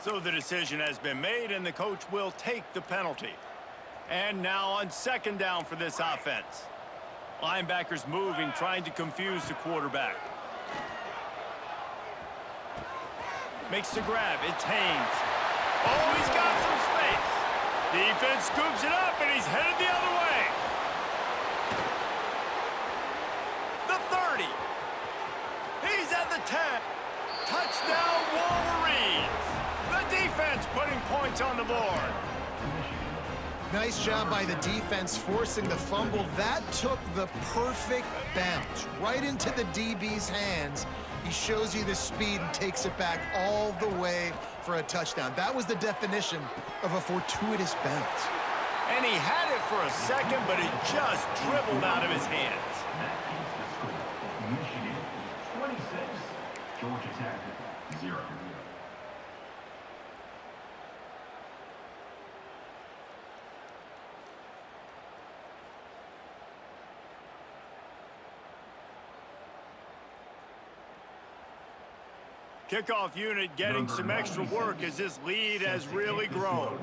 So the decision has been made, and the coach will take the penalty. And now on second down for this offense. Linebackers moving, trying to confuse the quarterback. Makes the grab. It's Haynes. Oh, he's got some space. Defense scoops it up, and he's headed the other way. The 30. He's at the 10. Touchdown, Wolverines. The defense putting points on the board. Nice job by the defense forcing the fumble. That took the perfect bounce right into the DB's hands. He shows you the speed and takes it back all the way for a touchdown. That was the definition of a fortuitous bounce. And he had it for a second, but it just dribbled out of his hands. 26, Georgia Tech, 0. Kickoff unit getting some extra work as this lead has really grown.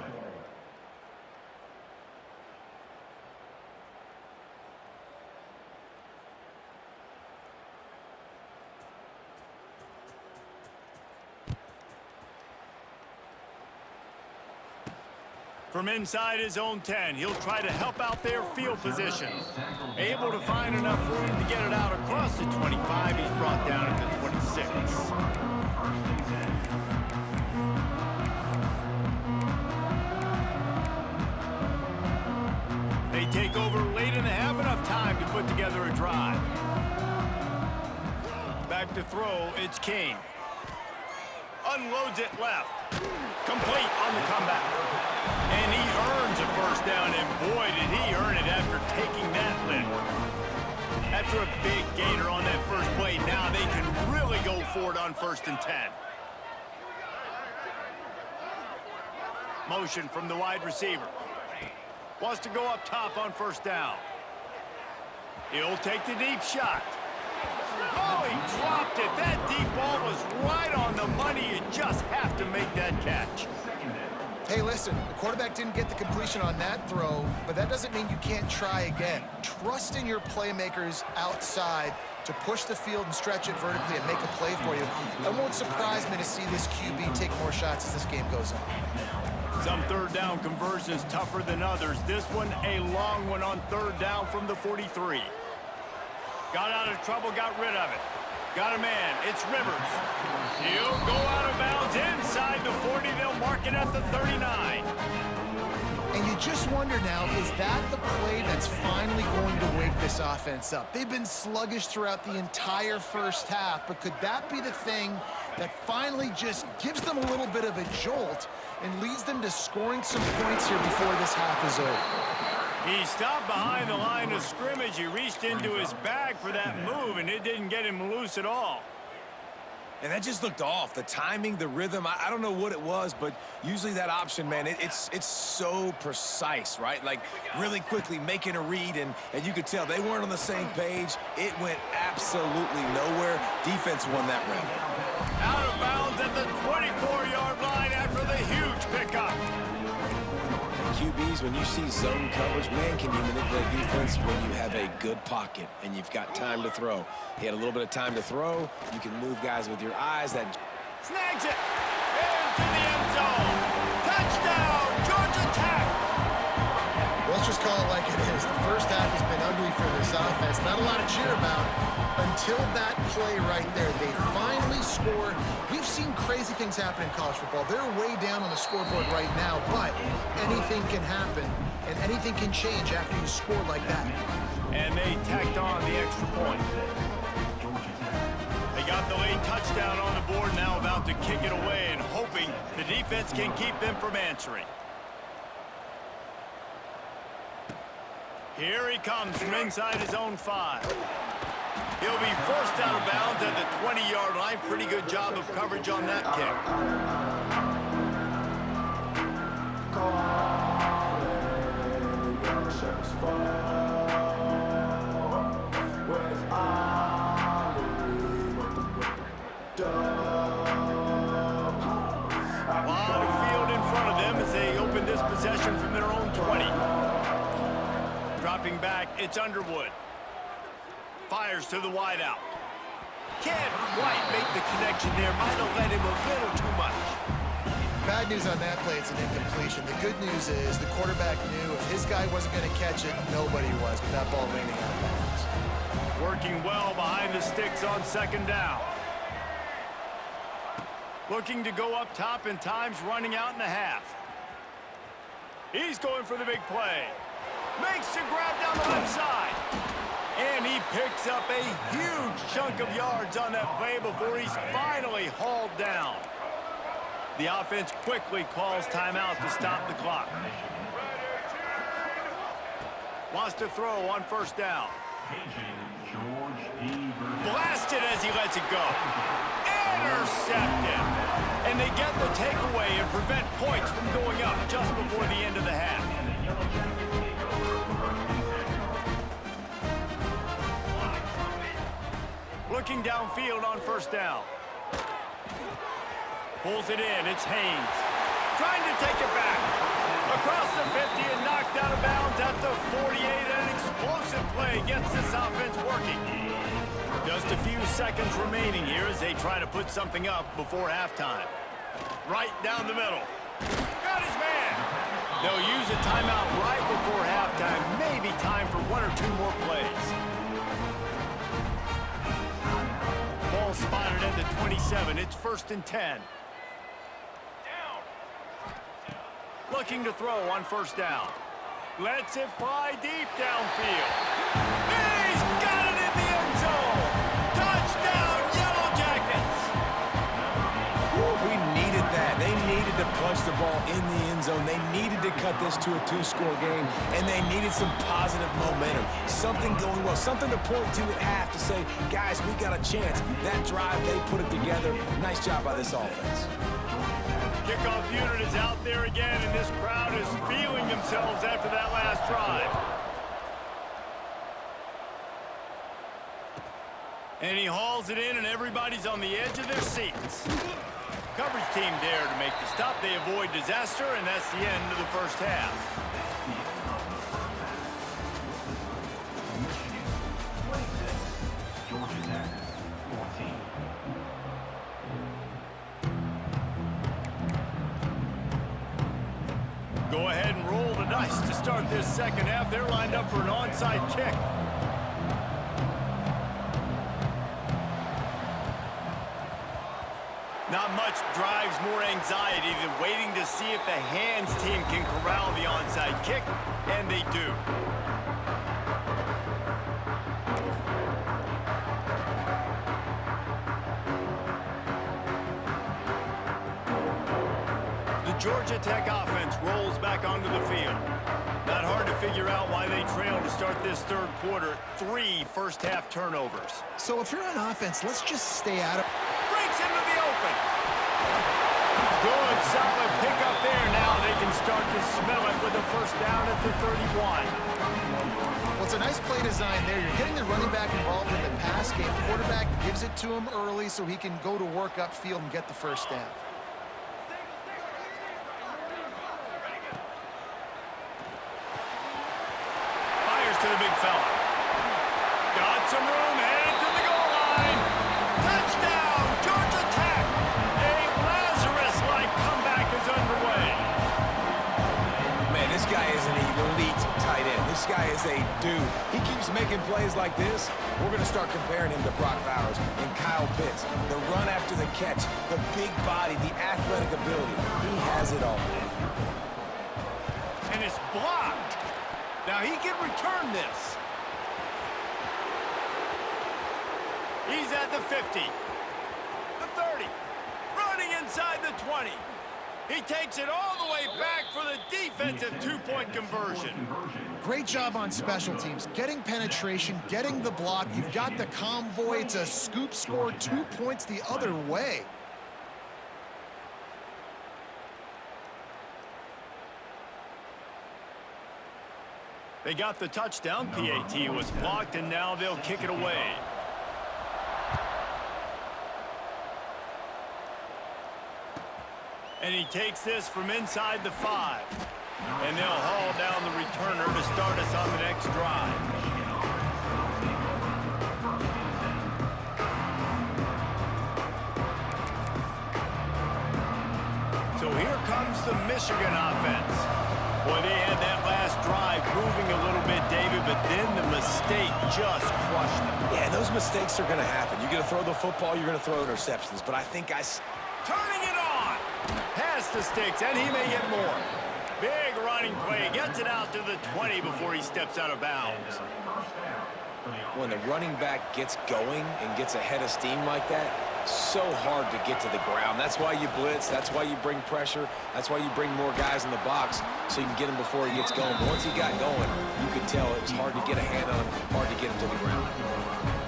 From inside his own 10, he'll try to help out their field position. Able to find enough room to get it out across the 25. He's brought down at the 26. They take over late and they have enough time to put together a drive. Back to throw, it's King. Unloads it left. Complete on the comeback. And he earns a first down, and boy, did he earn it after taking that lift. After a big gainer on that first play, now they can really go for it on 1st and 10. Motion from the wide receiver. Wants to go up top on 1st down. He'll take the deep shot. Oh, he dropped it. That deep ball was right on the money. You just have to make that catch. Hey, listen, the quarterback didn't get the completion on that throw, but that doesn't mean you can't try again. Trust in your playmakers outside to push the field and stretch it vertically and make a play for you. It won't surprise me to see this QB take more shots as this game goes on. Some third down conversions tougher than others. This one a long one on 3rd down from the 43. Got out of trouble, got rid of it. Got a man, it's Rivers. He'll go out of bounds inside the 40. They'll mark it at the 39. And you just wonder now, is that the play that's finally going to wake this offense up? They've been sluggish throughout the entire first half, but could that be the thing that finally just gives them a little bit of a jolt and leads them to scoring some points here before this half is over? He stopped behind the line of scrimmage. He reached into his bag for that move, and it didn't get him loose at all. And that just looked off. The timing, the rhythm, I don't know what it was, but usually that option, man, it's so precise, right? Like, really quickly making a read, and you could tell they weren't on the same page. It went absolutely nowhere. Defense won that round. Out of bounds at the 24-yard line after the huge pickup. QBs, when you see zone coverage, man, can you manipulate defense when you have a good pocket and you've got time to throw? He had a little bit of time to throw. You can move guys with your eyes. That snags it into the end zone. Touchdown, Georgia Tech. Let's just call it like it is. The first half has been ugly for this offense. Not a lot to cheer about until that play right there. They finally scored. We've seen crazy things happen in college football. They're way down on the scoreboard right now, but anything can happen, and anything can change after you score like that. And they tacked on the extra point. They got the late touchdown on the board, now about to kick it away and hoping the defense can keep them from answering. Here he comes from inside his own 5. He'll be forced out of bounds at the 20-yard line. Pretty good job of coverage on that kick. While their own 20. Dropping back, it's Underwood. Fires to the wideout. Can't quite make the connection there. Might have led him a little too much. Bad news on that play, it's an incompletion. The good news is the quarterback knew if his guy wasn't going to catch it, nobody was with that ball landing out of bounds. Working well behind the sticks on second down. Looking to go up top, and time's running out in the half. He's going for the big play. Makes the grab down the left side. And he picks up a huge chunk of yards on that play before he's finally hauled down. The offense quickly calls timeout to stop the clock. Wants to throw on first down. Blasted as he lets it go. Intercepted. And they get the takeaway and prevent points from going up just before the end of the half. Looking downfield on first down. Pulls it in. It's Haynes. Trying to take it back. Across the 50 and knocked out of bounds at the 48. An explosive play gets this offense working. Just a few seconds remaining here as they try to put something up before halftime. Right down the middle. Got his man. They'll use a timeout right before halftime. Maybe time for one or two more plays. Ball spotted at the 27. It's 1st and 10. Looking to throw on first down. Lets it fly deep downfield. He's got it in the end zone. Touchdown, Yellow Jackets. We needed that. They needed to punch the ball in the end zone. They needed to cut this to a 2-score game, and they needed some positive momentum. Something going well, something to point to at half to say, guys, we got a chance. That drive, they put it together. Nice job by this offense. Kickoff unit is out there again, and this crowd is feeling themselves after that last drive. And he hauls it in, and everybody's on the edge of their seats. Coverage team there to make the stop. They avoid disaster, and that's the end of the first half. Georgia Tech, 14. Go ahead and roll the dice to start this second half. They're lined up for an onside kick. Not much drives more anxiety than waiting to see if the hands team can corral the onside kick, and they do. The Georgia Tech offense rolls back onto the field. Not hard to figure out why they trail to start this third quarter. 3 first-half turnovers. So if you're on offense, let's just stay out of... Breaks into the open. Good, solid pickup there. Now they can start to smell it with a first down at the 31. Well, it's a nice play design there. You're getting the running back involved in the pass game. Quarterback gives it to him early so he can go to work upfield and get the first down. To the big fella. Got some room, headed to the goal line. Touchdown, Georgia Tech. A Lazarus-like comeback is underway. Man, this guy is an elite tight end. This guy is a dude. He keeps making plays like this. We're going to start comparing him to Brock Bowers and Kyle Pitts. The run after the catch, the big body, the athletic ability. He has it all. And it's blocked. Now he can return this. He's at the 50, the 30, running inside the 20. He takes it all the way back for the defensive two-point conversion. Great job on special teams. Getting penetration, getting the block. You've got the convoy. It's a scoop score, 2 points the other way. They got the touchdown. PAT was blocked, and now they'll kick it away. And he takes this from inside the 5. And they'll haul down the returner to start us on the next drive. So here comes the Michigan offense. Boy, they had that last drive moving a little bit, David, but then the mistake just crushed them. Yeah, and those mistakes are going to happen. You're going to throw the football, you're going to throw interceptions. But I think turning it on. Past the sticks, and he may get more. Big running play. Gets it out to the 20 before he steps out of bounds. When the running back gets going and gets ahead of steam like that, so hard to get to the ground. That's why you blitz. That's why you bring pressure. That's why you bring more guys in the box so you can get him before he gets going. But once he got going, you could tell it was hard to get a hand on him, hard to get him to the ground.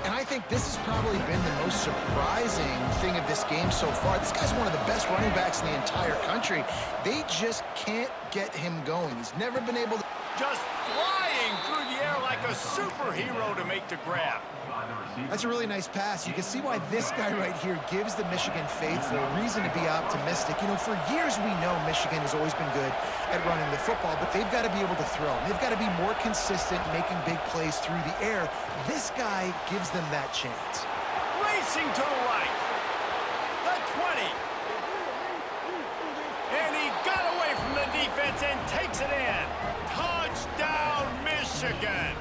And I think this has probably been the most surprising thing of this game so far. This guy's one of the best running backs in the entire country. They just can't get him going. He's never been able to... Just flying through the air like a superhero to make the grab. That's a really nice pass. You can see why this guy right here gives the Michigan faithful reason to be optimistic. You know, for years we know Michigan has always been good at running the football, but they've got to be able to throw. They've got to be more consistent making big plays through the air. This guy gives them that chance. Racing to the right. The 20. And he got away from the defense and takes it in. Touchdown, Michigan.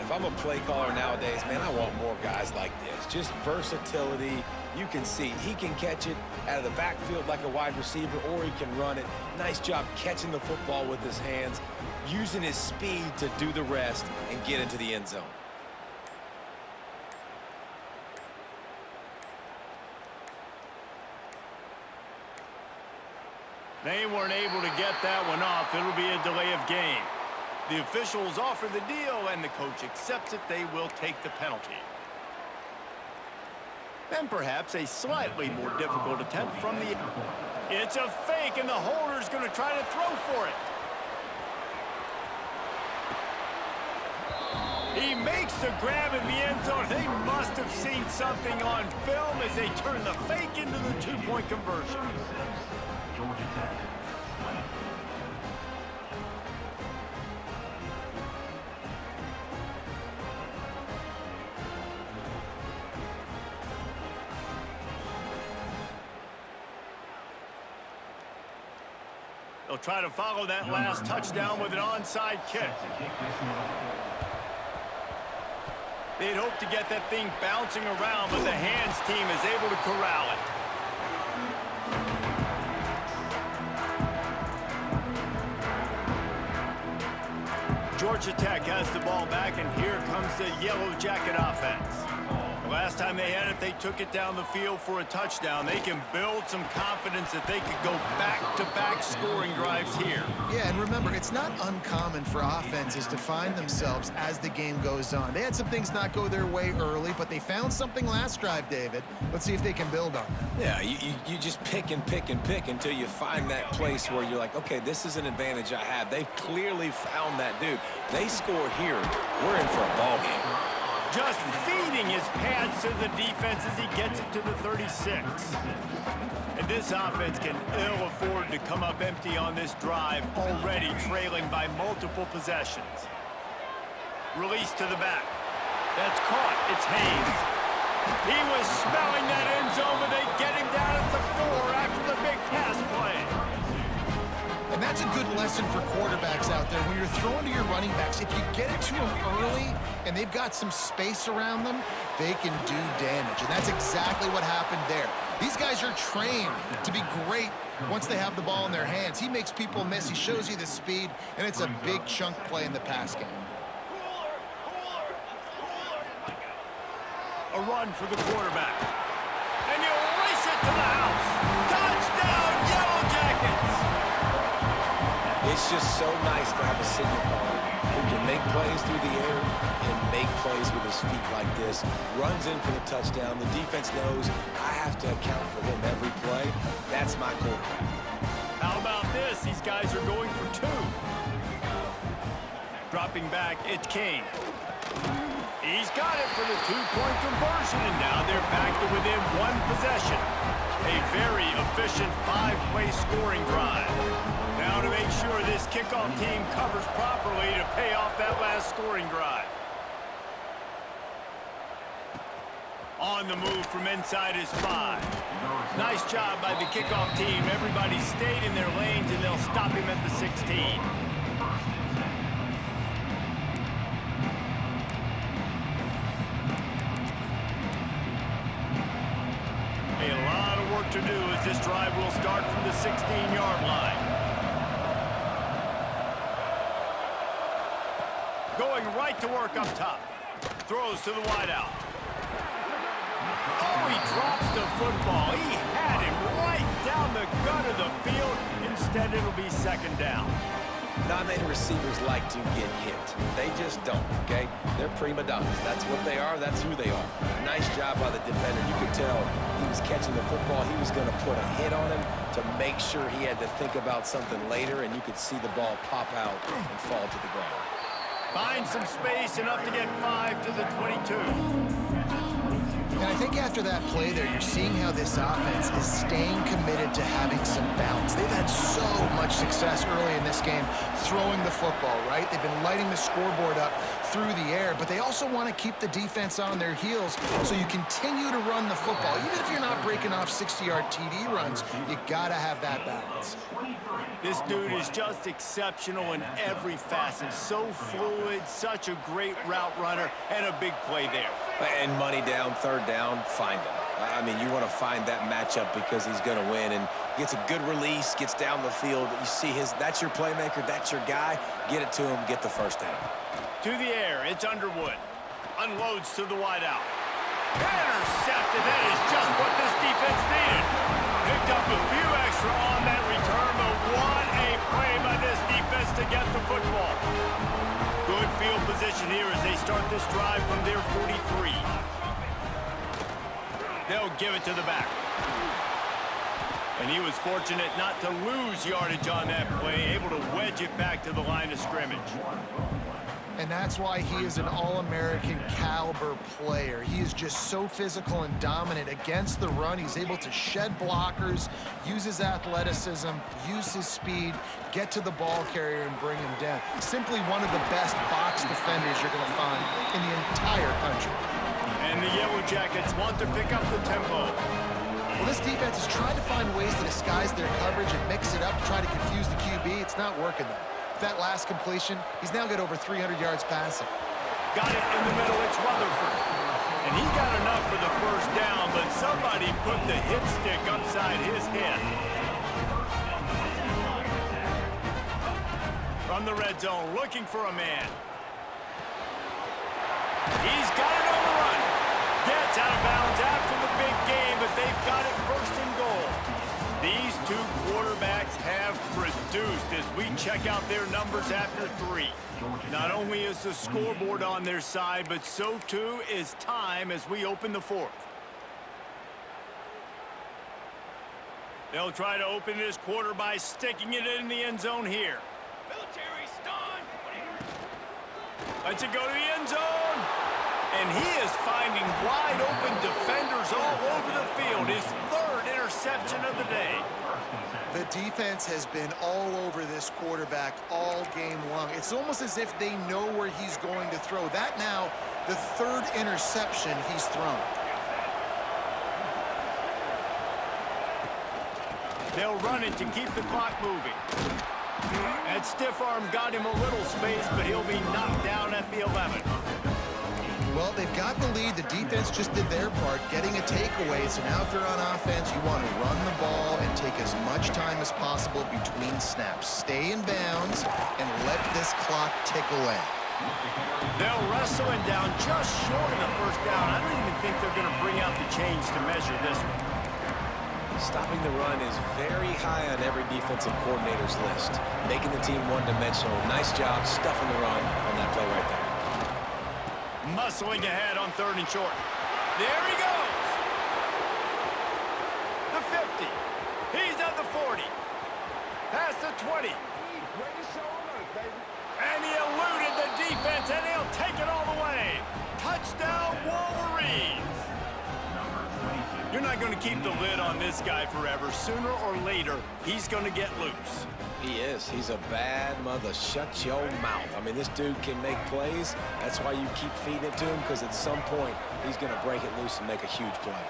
If I'm a play caller nowadays, man, I want more guys like this. Just versatility. You can see he can catch it out of the backfield like a wide receiver, or he can run it. Nice job catching the football with his hands, using his speed to do the rest and get into the end zone. They weren't able to get that one off. It'll be a delay of game. The officials offer the deal, and the coach accepts it. They will take the penalty. And perhaps a slightly more difficult attempt from the... It's a fake, and the holder's going to try to throw for it. He makes the grab in the end zone. They must have seen something on film as they turn the fake into the two-point conversion. Georgia Tech. They'll try to follow that last touchdown with an onside kick. They'd hope to get that thing bouncing around, but the hands team is able to corral it. Georgia Tech has the ball back, and here comes the Yellow Jacket offense. Last time they had it, they took it down the field for a touchdown. They can build some confidence that they could go back-to-back scoring drives here. Yeah, and remember, it's not uncommon for offenses to find themselves as the game goes on. They had some things not go their way early, but they found something last drive, David. Let's see if they can build on that. Yeah, you just pick and pick and pick until you find that place where you're like, okay, this is an advantage I have. They've clearly found that dude. They score here, we're in for a ball game. Just feeding his pads to the defense as he gets it to the 36. And this offense can ill afford to come up empty on this drive, already trailing by multiple possessions. Release to the back. That's caught. It's Haynes. He was smelling that end zone, but they get him down at the 4 after the big pass play. And that's a good lesson for quarterbacks out there. When you're throwing to your running backs, if you get it to them early and they've got some space around them, they can do damage. And that's exactly what happened there. These guys are trained to be great once they have the ball in their hands. He makes people miss. He shows you the speed, and it's a big chunk play in the pass game. A run for the quarterback. And you race it to the house. Touchdown, Yellow Jackets! It's just so nice to have a signal caller who can make plays through the air and make plays with his feet like this. Runs in for the touchdown. The defense knows I have to account for him every play. That's my quarterback. How about this? These guys are going for 2. Dropping back, it's King. He's got it for the 2-point conversion, and now they're back to within 1 possession. A very efficient 5-play scoring drive. Now to make sure this kickoff team covers properly to pay off that last scoring drive. On the move from inside his 5. Nice job by the kickoff team. Everybody stayed in their lanes, and they'll stop him at the 16. A lot of work to do as this drive will start from the 16-yard line. Going right to work up top. Throws to the wideout. Oh, he drops the football. He had him right down the gut of the field. Instead, it'll be second down. Not many receivers like to get hit. They just don't, okay? They're prima donnas. That's what they are. That's who they are. Nice job by the defender. You could tell he was catching the football. He was going to put a hit on him to make sure he had to think about something later, and you could see the ball pop out and fall to the ground. Find some space, enough to get 5 to the 22. And I think after that play there, you're seeing how this offense is staying committed to having some balance. They've had so much success early in this game throwing the football, right? They've been lighting the scoreboard up through the air, but they also want to keep the defense on their heels so you continue to run the football. Even if you're not breaking off 60-yard TD runs, you got to have that balance. This dude is just exceptional in every facet. So fluid, such a great route runner, and a big play there. And money down, third down, find him. I mean, you want to find that matchup because he's going to win, and gets a good release, gets down the field. You see that's your playmaker, that's your guy. Get it to him, get the first down. To the air, it's Underwood. Unloads to the wideout. Intercepted. That is just what this defense needed. Picked up a few extra on that return, but what a play by this defense to get the football. Good field position here as they start this drive from their 43. They'll give it to the back. And he was fortunate not to lose yardage on that play, able to wedge it back to the line of scrimmage. And that's why he is an All-American caliber player. He is just so physical and dominant against the run. He's able to shed blockers, use his athleticism, use his speed, get to the ball carrier and bring him down. Simply one of the best box defenders you're going to find in the entire country. And the Yellow Jackets want to pick up the tempo. Well, this defense is trying to find ways to disguise their coverage and mix it up to try to confuse the QB. It's not working, though. That last completion, he's now got over 300 yards passing. Got it in the middle, it's Rutherford. And he got enough for the first down, but somebody put the hit stick upside his head. From the red zone, looking for a man. He's got it on the run. Gets out of bounds after the big game, but they've got it first and goal. These two quarterbacks have produced as we check out their numbers after 3. Not only is the scoreboard on their side, but so too is time as we open the 4th. They'll try to open this quarter by sticking it in the end zone here. Military stun. Lets it go to the end zone. And he is finding wide open defenders all over the field. His 3rd interception of the day. The defense has been all over this quarterback all game long. It's almost as if they know where he's going to throw. That now, the 3rd interception he's thrown. They'll run it to keep the clock moving. That stiff arm got him a little space, but he'll be knocked down at the 11. Well, they've got the lead. The defense just did their part, getting a takeaway. So now if they're on offense, you want to run the ball and take as much time as possible between snaps. Stay in bounds and let this clock tick away. They'll wrestle him down just short of the first down. I don't even think they're going to bring out the chains to measure this one. Stopping the run is very high on every defensive coordinator's list. Making the team one-dimensional. Nice job stuffing the run on that play right there. Muscling ahead on 3rd and short. There he goes. The 50. He's at the 40. Past the 20. And he eluded the defense, and he'll take it all the way. Touchdown, Wolverines. You're not going to keep the lid on this guy forever. Sooner or later, he's going to get loose. He is. He's a bad mother. Shut your mouth. I mean, this dude can make plays. That's why you keep feeding it to him, because at some point, he's going to break it loose and make a huge play.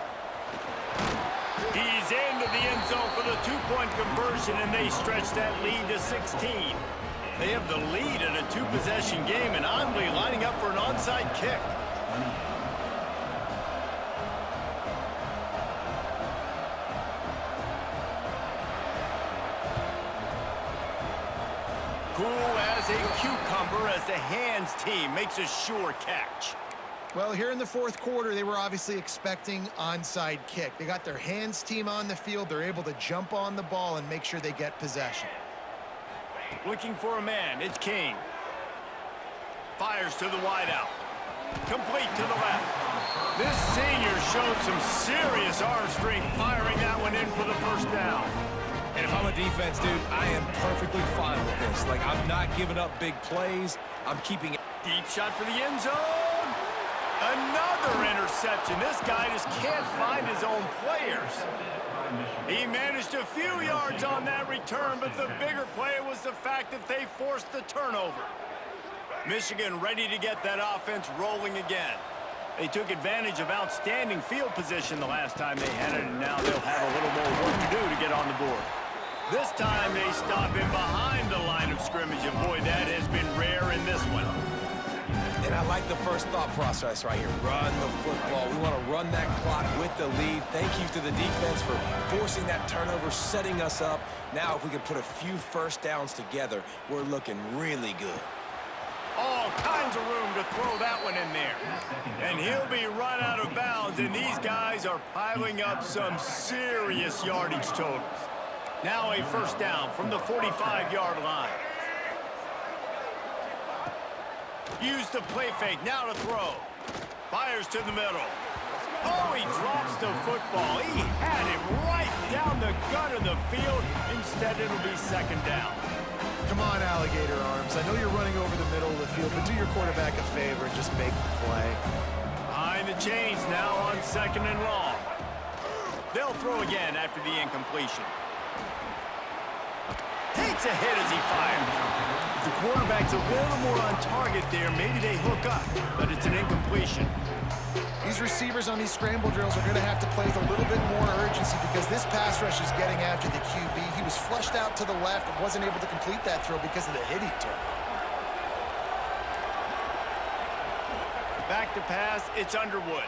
He's into the end zone for the two-point conversion, and they stretch that lead to 16. They have the lead in a two-possession game, and oddly lining up for an onside kick. Cool as a cucumber as the hands team makes a sure catch. Well, here in the fourth quarter, they were obviously expecting onside kick. They got their hands team on the field. They're able to jump on the ball and make sure they get possession. Looking for a man, it's King. Fires to the wideout. Complete to the left. This senior showed some serious arm strength firing that one in for the first down. And if I'm a defense, dude, I am perfectly fine with this. Like, I'm not giving up big plays. I'm keeping it. Deep shot for the end zone. Another interception. This guy just can't find his own players. He managed a few yards on that return, but the bigger play was the fact that they forced the turnover. Michigan ready to get that offense rolling again. They took advantage of outstanding field position the last time they had it, and now they'll have a little more work to do to get on the board. This time they stop him behind the line of scrimmage, and boy, that has been rare in this one. And I like the first thought process right here. Run the football. We want to run that clock with the lead. Thank you to the defense for forcing that turnover, setting us up. Now, if we can put a few first downs together, we're looking really good. All kinds of room to throw that one in there. And he'll be run out of bounds, and these guys are piling up some serious yardage totals. Now a first down from the 45-yard line. Use the play fake, now to throw. Fires to the middle. Oh, he drops the football. He had him right down the gut of the field. Instead, it'll be second down. Come on, alligator arms. I know you're running over the middle of the field, but do your quarterback a favor and just make the play. Behind the chains now on second and long. They'll throw again after the incompletion. Takes a hit as he fires. If the quarterback's a little more on target there, maybe they hook up, but it's an incompletion. These receivers on these scramble drills are going to have to play with a little bit more urgency because this pass rush is getting after the QB. He was flushed out to the left and wasn't able to complete that throw because of the hit he took. Back to pass, it's Underwood.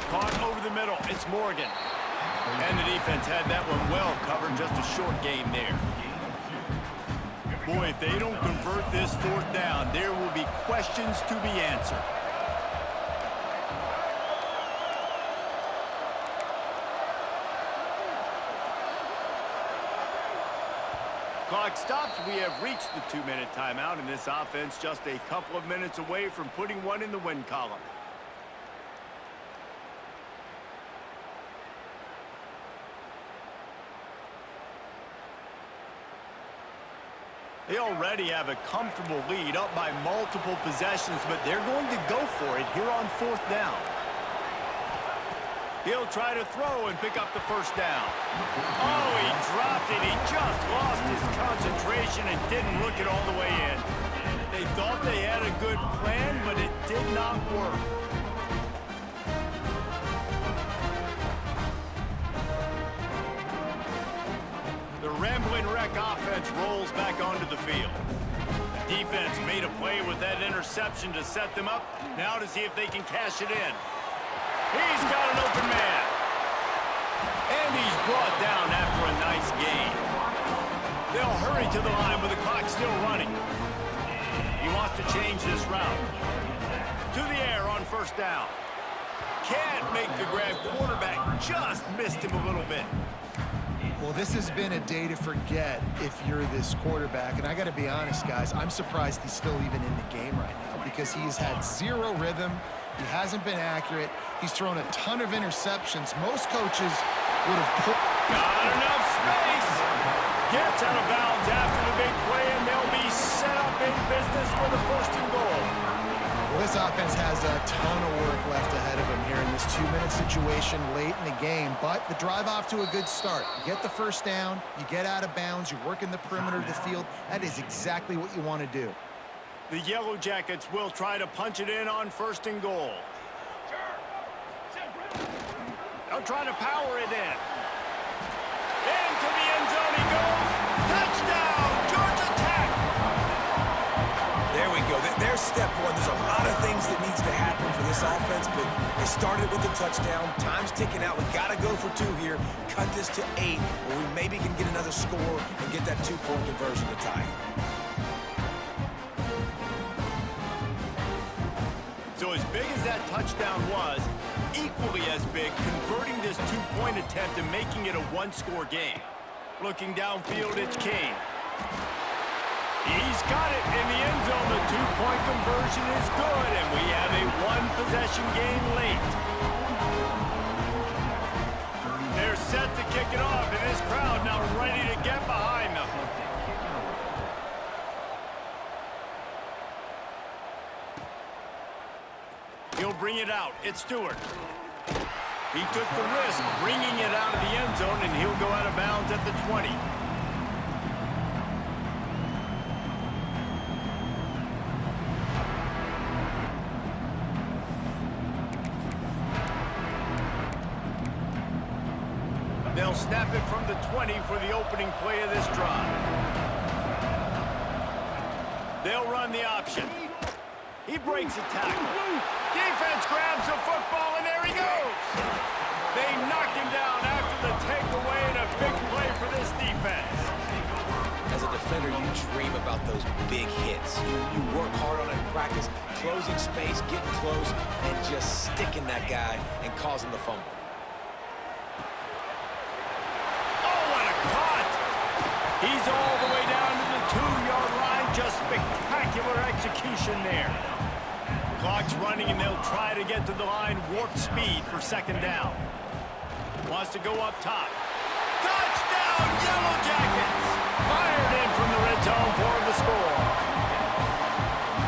Caught over the middle, it's Morgan. And the defense had that one well covered, just a short gain there. Boy, if they don't convert this fourth down, there will be questions to be answered. Clock stops. We have reached the 2-minute timeout, and this offense just a couple of minutes away from putting one in the win column. They already have a comfortable lead up by multiple possessions, but they're going to go for it here on fourth down. He'll try to throw and pick up the first down. Oh, he dropped it. He just lost his concentration and didn't look it all the way in. They thought they had a good plan, but it did not work. The Ramblin' Wreck offense rolls back onto the field. The defense made a play with that interception to set them up. Now to see if they can cash it in. He's got an open man. And he's brought down after a nice gain. They'll hurry to the line with the clock still running. He wants to change this route. To the air on first down. Can't make the grab. Quarterback just missed him a little bit. Well, this has been a day to forget if you're this quarterback. And I got to be honest, guys, I'm surprised he's still even in the game right now because he's had zero rhythm. He hasn't been accurate. He's thrown a ton of interceptions. Most coaches would have put... Got enough space. Gets out of bounds after the big play, and they'll be set up in business for the first and goal. Well, this offense has a ton of work left ahead of them here in this 2-minute situation late in the game, but the drive off to a good start. You get the first down, you get out of bounds, you're working the perimeter of the field. That is exactly what you want to do. The Yellow Jackets will try to punch it in on 1st and goal. They'll try to power it in. Into the end zone he goes. Touchdown, Georgia Tech! There we go. There's step one. There's a lot of things that needs to happen for this offense, but they started with the touchdown. Time's ticking out. We got to go for 2 here. Cut this to 8, where we maybe can get another score and get that 2-point conversion to tie it. So as big as that touchdown was, equally as big, converting this 2-point attempt and making it a 1-score game. Looking downfield, it's King. He's got it in the end zone. The 2-point conversion is good, and we have a 1-possession game late. They're set to kick it off, and this crowd now ready to get behind them. He'll bring it out. It's Stewart. He took the risk, bringing it out of the end zone, and he'll go out of bounds at the 20. They'll snap it from the 20 for the opening play of this drive. They'll run the option. He breaks a tackle. Defense grabs the football, and there he goes. They knock him down after the takeaway, and a big play for this defense. As a defender, you dream about those big hits. You work hard on it in practice, closing space, getting close, and just sticking that guy and causing the fumble. Oh, what a cut! He's all the way down to the 2-yard line. Just spectacular execution there. Clock's running, and they'll try to get to the line. Warp speed for 2nd down. Wants to go up top. Touchdown, Yellow Jackets! Fired in from the red zone for the score.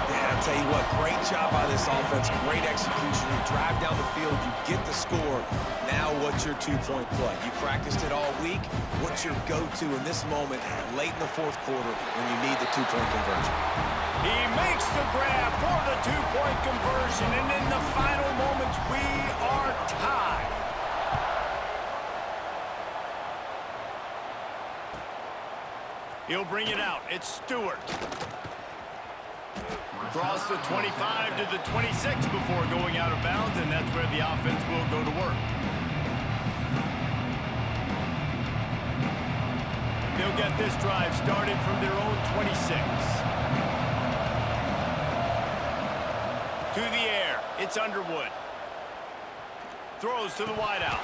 Yeah, I'll tell you what, great job by this offense. Great execution. You drive down the field, you get the score. Now what's your 2-point play? You practiced it all week. What's your go-to in this moment late in the 4th quarter when you need the 2-point conversion? He makes the grab for the 2-point conversion, and in the final moments, we are tied. He'll bring it out. It's Stewart. Across the 25 to the 26 before going out of bounds, and that's where the offense will go to work. They'll get this drive started from their own 26. To the air, it's Underwood. Throws to the wideout.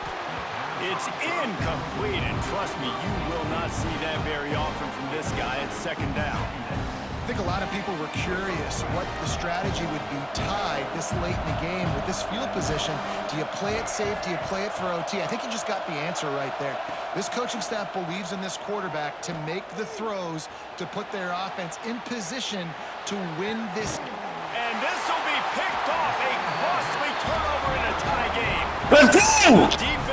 It's incomplete, and trust me, you will not see that very often from this guy at 2nd down. I think a lot of people were curious what the strategy would be tied this late in the game with this field position. Do you play it safe? Do you play it for OT? I think you just got the answer right there. This coaching staff believes in this quarterback to make the throws, to put their offense in position to win this. And this will be picked off, a costly turnover in a tie game. Let's go! Defense